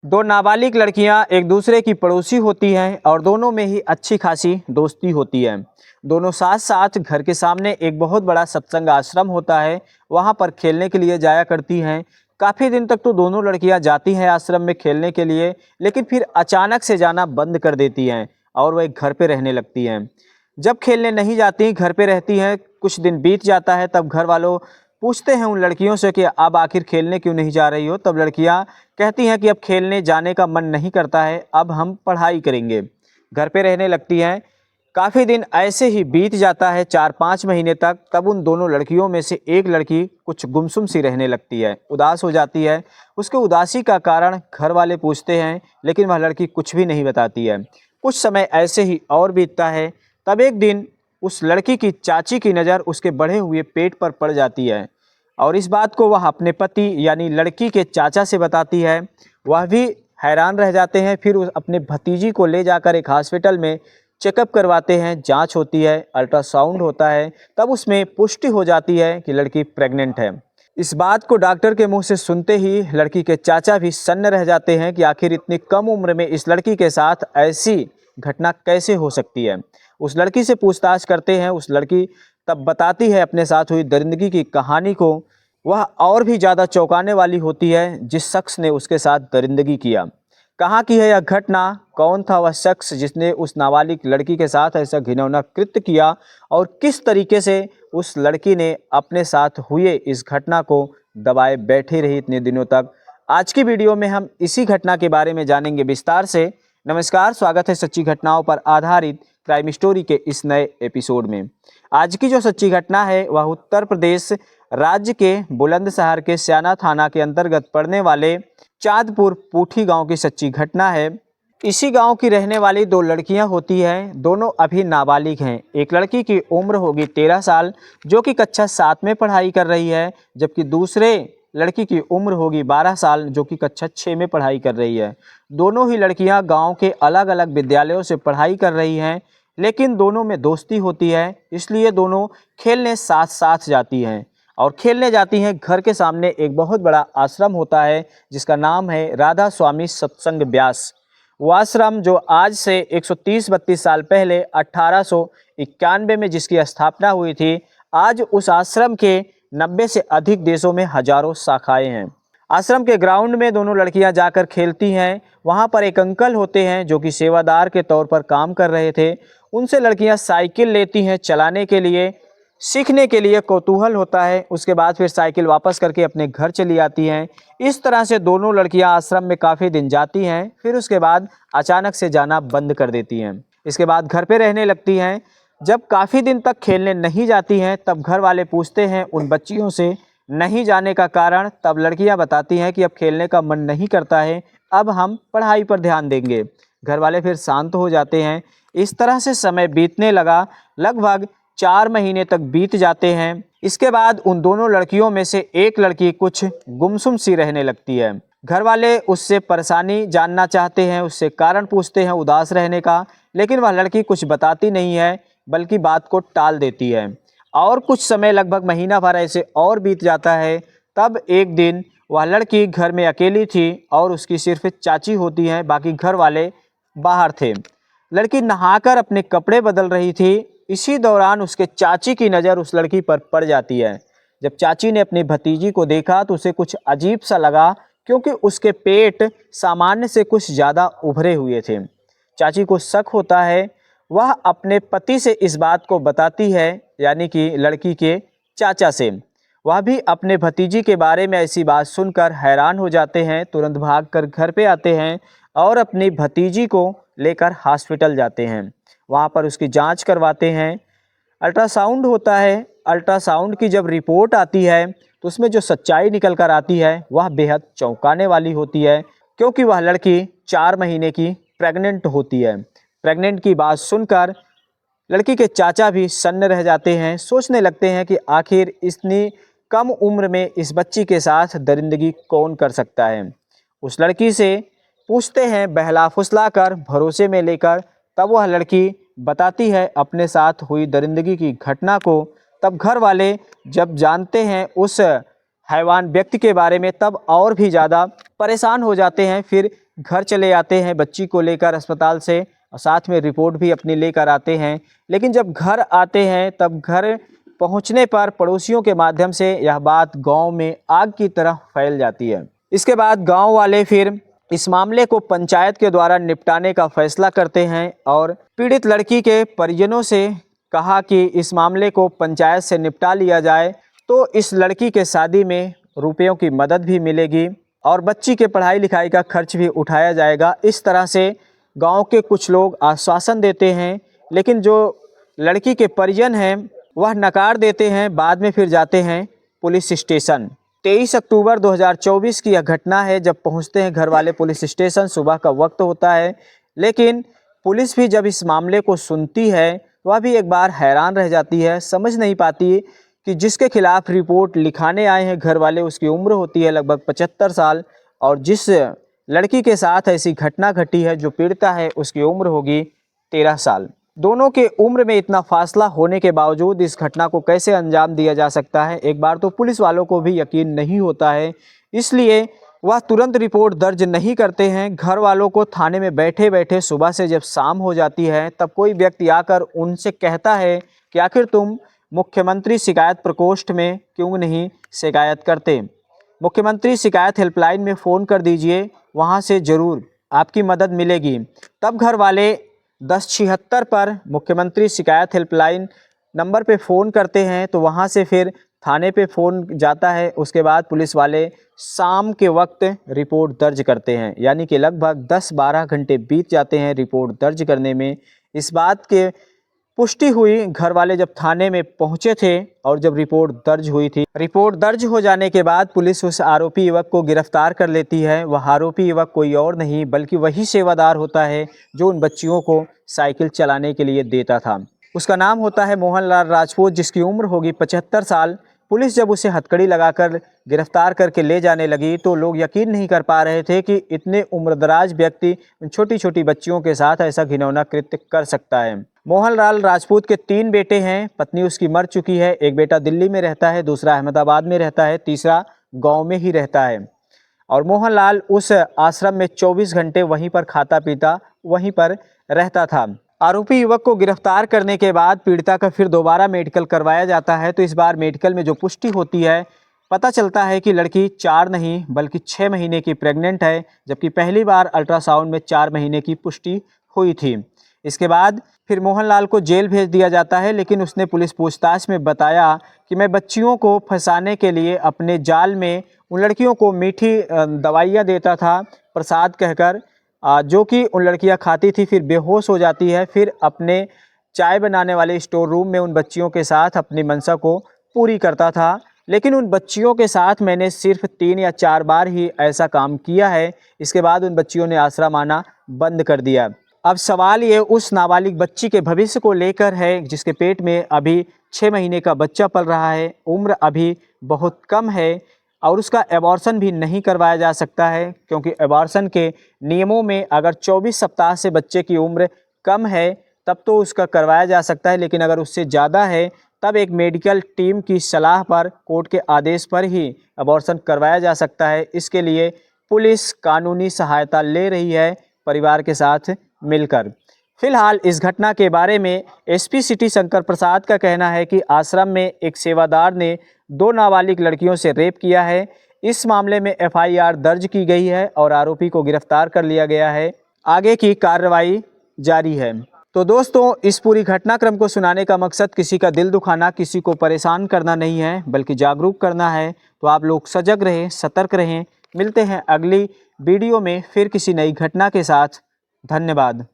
दो नाबालिग लड़कियां एक दूसरे की पड़ोसी होती हैं और दोनों में ही अच्छी खासी दोस्ती होती है। दोनों साथ साथ घर के सामने एक बहुत बड़ा सत्संग आश्रम होता है, वहां पर खेलने के लिए जाया करती हैं। काफ़ी दिन तक तो दोनों लड़कियां जाती हैं आश्रम में खेलने के लिए, लेकिन फिर अचानक से जाना बंद कर देती हैं और वह घर पे रहने लगती हैं। जब खेलने नहीं जाती, घर पे रहती हैं, कुछ दिन बीत जाता है, तब घर वालों पूछते हैं उन लड़कियों से कि अब आखिर खेलने क्यों नहीं जा रही हो। तब लड़कियां कहती हैं कि अब खेलने जाने का मन नहीं करता है, अब हम पढ़ाई करेंगे। घर पे रहने लगती हैं। काफ़ी दिन ऐसे ही बीत जाता है, 4-5 महीने तक। तब उन दोनों लड़कियों में से एक लड़की कुछ गुमसुम सी रहने लगती है, उदास हो जाती है। उसके उदासी का कारण घर वाले पूछते हैं, लेकिन वह लड़की कुछ भी नहीं बताती है। कुछ समय ऐसे ही और बीतता है। तब एक दिन उस लड़की की चाची की नज़र उसके बढ़े हुए पेट पर पड़ जाती है और इस बात को वह अपने पति यानी लड़की के चाचा से बताती है। वह भी हैरान रह जाते हैं। फिर अपने भतीजी को ले जाकर एक हॉस्पिटल में चेकअप करवाते हैं, जांच होती है, अल्ट्रासाउंड होता है। तब उसमें पुष्टि हो जाती है कि लड़की प्रेग्नेंट है। इस बात को डॉक्टर के मुंह से सुनते ही लड़की के चाचा भी सन्न रह जाते हैं कि आखिर इतनी कम उम्र में इस लड़की के साथ ऐसी घटना कैसे हो सकती है। उस लड़की से पूछताछ करते हैं। उस लड़की तब बताती है अपने साथ हुई दरिंदगी की कहानी को। वह और भी ज़्यादा चौंकाने वाली होती है, जिस शख्स ने उसके साथ दरिंदगी किया। कहाँ की है यह घटना, कौन था वह शख्स जिसने उस नाबालिग लड़की के साथ ऐसा घिनौना कृत्य किया और किस तरीके से उस लड़की ने अपने साथ हुए इस घटना को दबाए बैठे रही इतने दिनों तक। आज की वीडियो में हम इसी घटना के बारे में जानेंगे विस्तार से। नमस्कार, स्वागत है सच्ची घटनाओं पर आधारित क्राइम स्टोरी के इस नए एपिसोड में। आज की जो सच्ची घटना है वह उत्तर प्रदेश राज्य के बुलंदशहर के स्याना थाना के अंतर्गत पड़ने वाले चांदपुर पूठी गांव की सच्ची घटना है। इसी गांव की रहने वाली दो लड़कियां होती हैं, दोनों अभी नाबालिग हैं। एक लड़की की उम्र होगी 13 साल, जो कि कक्षा 7 में पढ़ाई कर रही है, जबकि दूसरे लड़की की उम्र होगी 12 साल, जो कि कक्षा 6 में पढ़ाई कर रही है। दोनों ही लड़कियां गांव के अलग अलग विद्यालयों से पढ़ाई कर रही हैं, लेकिन दोनों में दोस्ती होती है, इसलिए दोनों खेलने साथ साथ जाती हैं। और खेलने जाती हैं। घर के सामने एक बहुत बड़ा आश्रम होता है, जिसका नाम है राधा स्वामी सत्संग ब्यास। वो आश्रम जो आज से 130-32 साल पहले 1891 में जिसकी स्थापना हुई थी, आज उस आश्रम के 90 से अधिक देशों में हजारों शाखाएं हैं। आश्रम के ग्राउंड में दोनों लड़कियां जाकर खेलती हैं। वहां पर एक अंकल होते हैं जो कि सेवादार के तौर पर काम कर रहे थे। उनसे लड़कियां साइकिल लेती हैं चलाने के लिए, सीखने के लिए कौतूहल होता है। उसके बाद फिर साइकिल वापस करके अपने घर चली आती हैं। इस तरह से दोनों लड़कियां आश्रम में काफ़ी दिन जाती हैं, फिर उसके बाद अचानक से जाना बंद कर देती हैं। इसके बाद घर पे रहने लगती हैं। जब काफ़ी दिन तक खेलने नहीं जाती हैं, तब घर वाले पूछते हैं उन बच्चियों से नहीं जाने का कारण। तब लड़कियां बताती हैं कि अब खेलने का मन नहीं करता है, अब हम पढ़ाई पर ध्यान देंगे। घर वाले फिर शांत हो जाते हैं। इस तरह से समय बीतने लगा। लगभग 4 महीने तक बीत जाते हैं। इसके बाद उन दोनों लड़कियों में से एक लड़की कुछ गुमसुम सी रहने लगती है। घर वाले उससे परेशानी जानना चाहते हैं, उससे कारण पूछते हैं उदास रहने का, लेकिन वह लड़की कुछ बताती नहीं है, बल्कि बात को टाल देती है। और कुछ समय लगभग महीना भर ऐसे और बीत जाता है। तब एक दिन वह लड़की घर में अकेली थी और उसकी सिर्फ चाची होती हैं, बाकी घर वाले बाहर थे। लड़की नहाकर अपने कपड़े बदल रही थी। इसी दौरान उसके चाची की नज़र उस लड़की पर पड़ जाती है। जब चाची ने अपनी भतीजी को देखा तो उसे कुछ अजीब सा लगा, क्योंकि उसके पेट सामान्य से कुछ ज़्यादा उभरे हुए थे। चाची को शक होता है। वह अपने पति से इस बात को बताती है, यानी कि लड़की के चाचा से। वह भी अपने भतीजी के बारे में ऐसी बात सुनकर हैरान हो जाते हैं, तुरंत भागकर घर पे आते हैं और अपनी भतीजी को लेकर हॉस्पिटल जाते हैं। वहाँ पर उसकी जांच करवाते हैं, अल्ट्रासाउंड होता है। अल्ट्रासाउंड की जब रिपोर्ट आती है तो उसमें जो सच्चाई निकल कर आती है वह बेहद चौंकाने वाली होती है, क्योंकि वह लड़की 4 महीने की प्रेग्नेंट होती है। प्रेग्नेंट की बात सुनकर लड़की के चाचा भी सन्न रह जाते हैं, सोचने लगते हैं कि आखिर इतनी कम उम्र में इस बच्ची के साथ दरिंदगी कौन कर सकता है। उस लड़की से पूछते हैं बहला फुसला कर, भरोसे में लेकर। तब वह लड़की बताती है अपने साथ हुई दरिंदगी की घटना को। तब घर वाले जब जानते हैं उस हैवान व्यक्ति के बारे में, तब और भी ज़्यादा परेशान हो जाते हैं। फिर घर चले आते हैं बच्ची को लेकर अस्पताल से और साथ में रिपोर्ट भी अपनी लेकर आते हैं। लेकिन जब घर आते हैं तब घर पहुंचने पर पड़ोसियों के माध्यम से यह बात गांव में आग की तरह फैल जाती है। इसके बाद गांव वाले फिर इस मामले को पंचायत के द्वारा निपटाने का फैसला करते हैं और पीड़ित लड़की के परिजनों से कहा कि इस मामले को पंचायत से निपटा लिया जाए तो इस लड़की के शादी में रुपयों की मदद भी मिलेगी और बच्ची के पढ़ाई लिखाई का खर्च भी उठाया जाएगा। इस तरह से गांव के कुछ लोग आश्वासन देते हैं, लेकिन जो लड़की के परिजन हैं वह नकार देते हैं। बाद में फिर जाते हैं पुलिस स्टेशन। 23 अक्टूबर 2024 की यह घटना है जब पहुंचते हैं घर वाले पुलिस स्टेशन। सुबह का वक्त होता है, लेकिन पुलिस भी जब इस मामले को सुनती है वह भी एक बार हैरान रह जाती है। समझ नहीं पाती कि जिसके खिलाफ रिपोर्ट लिखाने आए हैं घर वाले, उसकी उम्र होती है लगभग 75 साल और जिस लड़की के साथ ऐसी घटना घटी है जो पीड़िता है उसकी उम्र होगी 13 साल। दोनों के उम्र में इतना फासला होने के बावजूद इस घटना को कैसे अंजाम दिया जा सकता है, एक बार तो पुलिस वालों को भी यकीन नहीं होता है। इसलिए वह तुरंत रिपोर्ट दर्ज नहीं करते हैं। घर वालों को थाने में बैठे बैठे सुबह से जब शाम हो जाती है तब कोई व्यक्ति आकर उनसे कहता है कि आखिर तुम मुख्यमंत्री शिकायत प्रकोष्ठ में क्यों नहीं शिकायत करते। मुख्यमंत्री शिकायत हेल्पलाइन में फ़ोन कर दीजिए, वहाँ से ज़रूर आपकी मदद मिलेगी। तब घर वाले 1076 पर मुख्यमंत्री शिकायत हेल्पलाइन नंबर पे फ़ोन करते हैं तो वहाँ से फिर थाने पे फ़ोन जाता है। उसके बाद पुलिस वाले शाम के वक्त रिपोर्ट दर्ज करते हैं, यानी कि लगभग 10-12 घंटे बीत जाते हैं रिपोर्ट दर्ज करने में। इस बात के पुष्टि हुई घर वाले जब थाने में पहुंचे थे और जब रिपोर्ट दर्ज हुई थी। रिपोर्ट दर्ज हो जाने के बाद पुलिस उस आरोपी युवक को गिरफ्तार कर लेती है। वह आरोपी युवक कोई और नहीं बल्कि वही सेवादार होता है जो उन बच्चियों को साइकिल चलाने के लिए देता था। उसका नाम होता है मोहनलाल राजपूत, जिसकी उम्र होगी 75 साल। पुलिस जब उसे हथकड़ी लगाकर गिरफ्तार करके ले जाने लगी तो लोग यकीन नहीं कर पा रहे थे कि इतने उम्रदराज व्यक्ति छोटी छोटी बच्चियों के साथ ऐसा घिनौना कृत्य कर सकता है। मोहनलाल राजपूत के 3 बेटे हैं, पत्नी उसकी मर चुकी है। एक बेटा दिल्ली में रहता है, दूसरा अहमदाबाद में रहता है, तीसरा गांव में ही रहता है। और मोहनलाल उस आश्रम में 24 घंटे वहीं पर खाता पीता वहीं पर रहता था। आरोपी युवक को गिरफ्तार करने के बाद पीड़िता का फिर दोबारा मेडिकल करवाया जाता है तो इस बार मेडिकल में जो पुष्टि होती है, पता चलता है कि लड़की 4 नहीं बल्कि 6 महीने की प्रेग्नेंट है, जबकि पहली बार अल्ट्रासाउंड में 4 महीने की पुष्टि हुई थी। इसके बाद फिर मोहनलाल को जेल भेज दिया जाता है, लेकिन उसने पुलिस पूछताछ में बताया कि मैं बच्चियों को फंसाने के लिए अपने जाल में उन लड़कियों को मीठी दवाइयाँ देता था प्रसाद कहकर, जो कि उन लड़कियां खाती थी, फिर बेहोश हो जाती है, फिर अपने चाय बनाने वाले स्टोर रूम में उन बच्चियों के साथ अपनी मंशा को पूरी करता था। लेकिन उन बच्चियों के साथ मैंने सिर्फ 3 या 4 बार ही ऐसा काम किया है। इसके बाद उन बच्चियों ने आश्रम आना बंद कर दिया। अब सवाल ये उस नाबालिग बच्ची के भविष्य को लेकर है जिसके पेट में अभी 6 महीने का बच्चा पल रहा है, उम्र अभी बहुत कम है और उसका एबॉर्शन भी नहीं करवाया जा सकता है, क्योंकि एबॉर्शन के नियमों में अगर 24 सप्ताह से बच्चे की उम्र कम है तब तो उसका करवाया जा सकता है, लेकिन अगर उससे ज़्यादा है तब एक मेडिकल टीम की सलाह पर, कोर्ट के आदेश पर ही एबॉर्शन करवाया जा सकता है। इसके लिए पुलिस कानूनी सहायता ले रही है परिवार के साथ मिलकर। फिलहाल इस घटना के बारे में एसपी सिटी शंकर प्रसाद का कहना है कि आश्रम में एक सेवादार ने 2 नाबालिग लड़कियों से रेप किया है। इस मामले में एफआईआर दर्ज की गई है और आरोपी को गिरफ्तार कर लिया गया है। आगे की कार्रवाई जारी है। तो दोस्तों, इस पूरी घटनाक्रम को सुनाने का मकसद किसी का दिल दुखाना, किसी को परेशान करना नहीं है, बल्कि जागरूक करना है। तो आप लोग सजग रहें, सतर्क रहें। मिलते हैं अगली वीडियो में फिर किसी नई घटना के साथ। धन्यवाद।